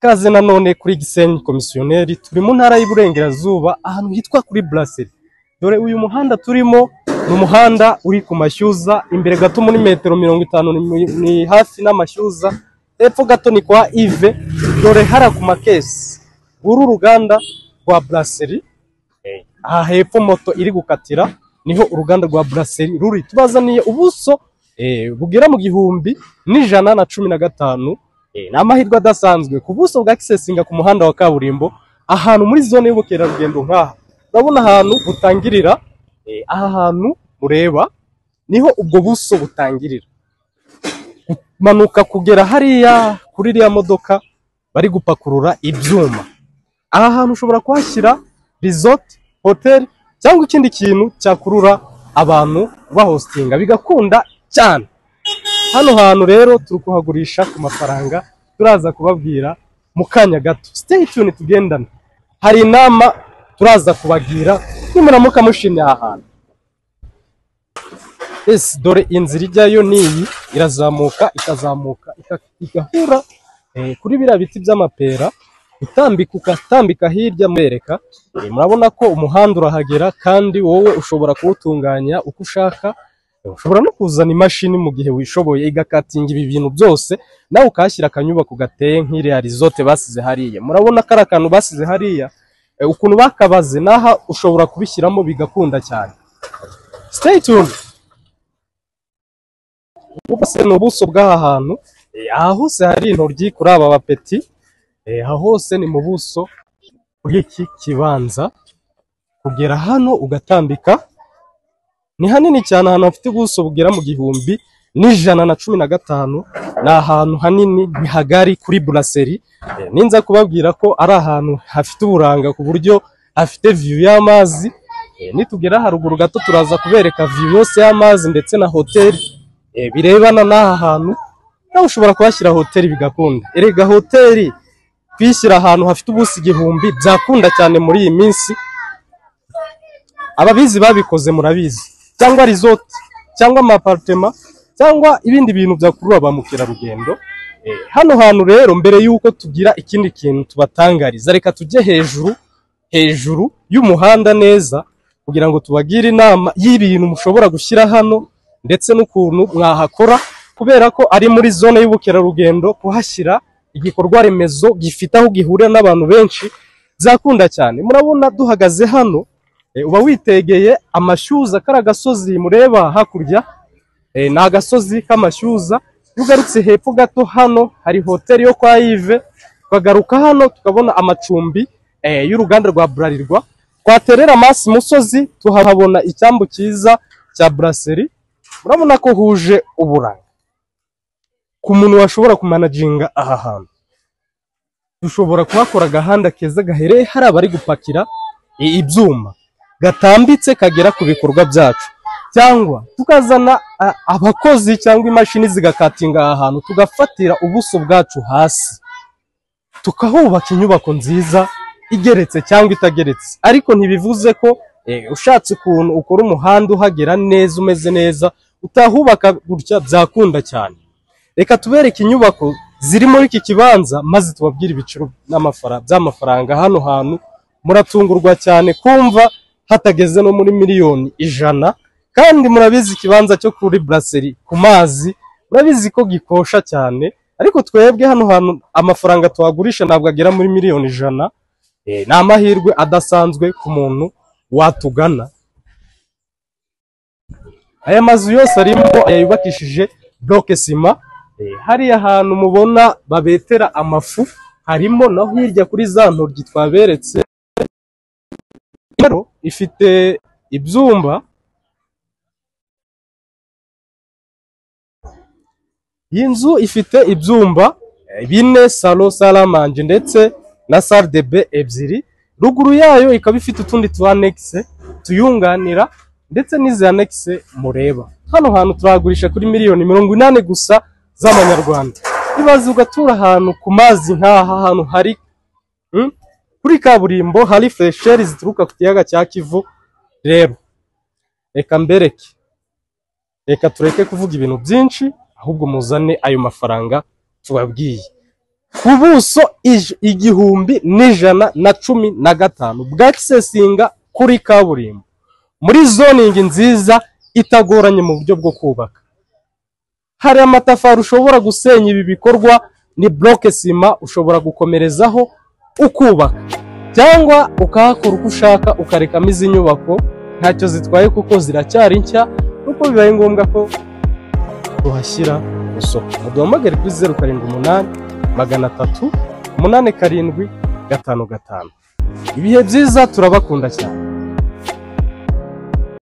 Ikaze nanone kuri Gisenyi komisiyoneri, turi mu ntara y'Iburengerazuba ahantu hitwa kuri Brasserie. Dore uyu muhanda turimo ni umuhanda uri ku Mashyuza, imbere gato muri metero 50 ni hafi n'Amashyuza, hepfo gato ni kwa Yves. Dore hara ku makesi uru ruganda rwa Brasserie, aha hepfo moto iri gukatira niho uruganda rwa Brasserie ruri. Tubazaniye ubuso bugera mu 1115, n'amahirwe adasanzwe ku buso bwa accessinga ku muhanda wa kaburimbo ahantu muri zone y'ubukerarugendo nkaha. Urabona ahantu butangirira, aha hantu mureba niho ubwo buso butangirira, manuka kugera hariya kuri iriya modoka bari gupakurura ibyuma. Aha hantu ushobora kuhashyira resort, hotel cyangwa ikindi kintu cyakurura abantu bahostinga bigakunda cyane. Hano hantu rero turi kuhagurisha ku mafaranga, turaza kubabwira mu kanya gato. Stay tuned tugendana, hari inama turaza kubagira nimuramuka mushimye aha hantu. Dore inzira ijyayo niyi, irazamuka ikazamuka igahura kuri biriya biti by'amapera, utambika hirya mwereka. Murabona ko umuhanda urahagera, kandi wowe ushobora kuwutunganya uko ushaka. Ushobora no kuzana imashini mu gihe wishoboye igakatinga ibi bintu byose, nawe ukahashyira akanyubako gateye nk'iriya resort basize hariya. Murabona ko ari akantu basize hariya, ukuntu bakabaze naha ushobora kubishyiramo bigakunda cyane. Stay tuned. Ubase n'ubuso bw'aha hantu, aha hose hari intoryi kuri aba bapeti, aha hose ni mu buso bw'iki kibanza. Kugera hano ugatambika ni hanini cyane, ahantu hafite ubuso bugera mu 1115. ni ahantu hanini, ni hagari kuri Brasserie. Ninza kubabwira ko ari ahantu hafite uburanga ku buryo hafite view y'amazi. Nitugera haruguru gato turaza kubereka view yose y'amazi ndetse na hotel birebana n'aha hantu. Nawe ushobora kuhashyira hotel bigakunda. Erega hotel kwishyira ahantu hafite ubuso 1000 byakunda cyane muri iyi minsi. Ababizi babikoze murabizi, cyangwa resort cyangwa amapartment cyangwa ibindi bintu byakurura ba mukerarugendo. Hano hantu rero, mbere yuko tugira ikindi kintu tubatangariza, reka tujye hejuru y'umuhanda neza kugira ngo tubagire inama y'ibintu mushobora gushyira hano ndetse n'ukuntu mwahakora, kubera ko ari muri zone y'ubukerarugendo. Kuhashyira igikorwa remezo gifite aho gihurira n'abantu benshi byakunda cyane. Murabona duhagaze hano, uba witegeye Amashyuza, kari agasozi mureba hakurya, ni agasozi k'Amashyuza. Ugarutse hepfo gato hano hari hotel yo kwa Yves, tukagaruka hano tukabona amacumbi y'uruganda rwa Bralirwa. Twaterera amaso musozi tuhabona icyambu cyiza cya Brasserie. Murabona ko huje uburanga ku muntu washobora kumanaginga aha hantu. Dushobora kuhakora agahanda keza gahereye hari abari gupakira ibyuma, gatambitse kagera ku bikorwa byacu, cyangwa tukazana abakozi cyangwa imashini zigakatinga aha hantu, tugafatira ubuso bwacu hasi, tukahubaka inyubako nziza igeretse cyangwa itageretse. Ariko ntibivuze ko ushatse ukuntu ukora umuhanda uhagera neza umeze neza utahubaka gutya byakunda cyane. Reka tubereke inyubako ziri muri iki kibanza maze tubabwire ibiciro by'amafaranga. Hano hantu muratungurwa cyane kumva hatageze no muri miliyoni 100. Kandi murabizi ikibanza cyo kuri Brasserie ku mazi murabizi ko gikosha cyane, ariko twebwe hano hantu amafaranga tuhagurisha ntabwo agera muri miliyoni 100. Ni amahirwe adasanzwe ku muntu watugana. Aya mazu yose arimo yubakishije bloke sima. Hariya hantu mubona babetera amafu harimo, naho hirya kuri za ntoryi twaberetse ifite ibyumba. Iyi nzu ifite ibyumba 4, salo, salamanje ndetse na salle de bain 2. Ruguru yayo ikaba ifite utundi tu annexe tuyunganira ndetse n'izi annexe mureba. Hano hantu turagurisha kuri miliyoni 80 gusa z'amanyarwanda. Ibaze ugatura ahantu ku mazi nk'aha hantu hari kuri kaburimbo, hari fresheri zituruka ku kiyaga cya Kivu. Rero reka mbereke, reka tureke kuvuga ibintu byinshi, ahubwo muzane ayo mafaranga tubabwiye. ku buso 1115 bw'accesinga kuri kaburimbo muri zoning nziza itagoranye mu buryo bwo kubaka. Hari amatafari ushobora gusenya ibi bikorwa, ni block sima ushobora gukomerezaho ukubaka, cyangwa ukahakora uko ushaka ukarekamo izi nyubako ntacyo zitwaye kuko ziracyari nshya, nuko bibaye ngombwa ko tuhashyira isoko. Muduhamagare kuri 078 300 875. Ibihe byiza, turabakunda cyane.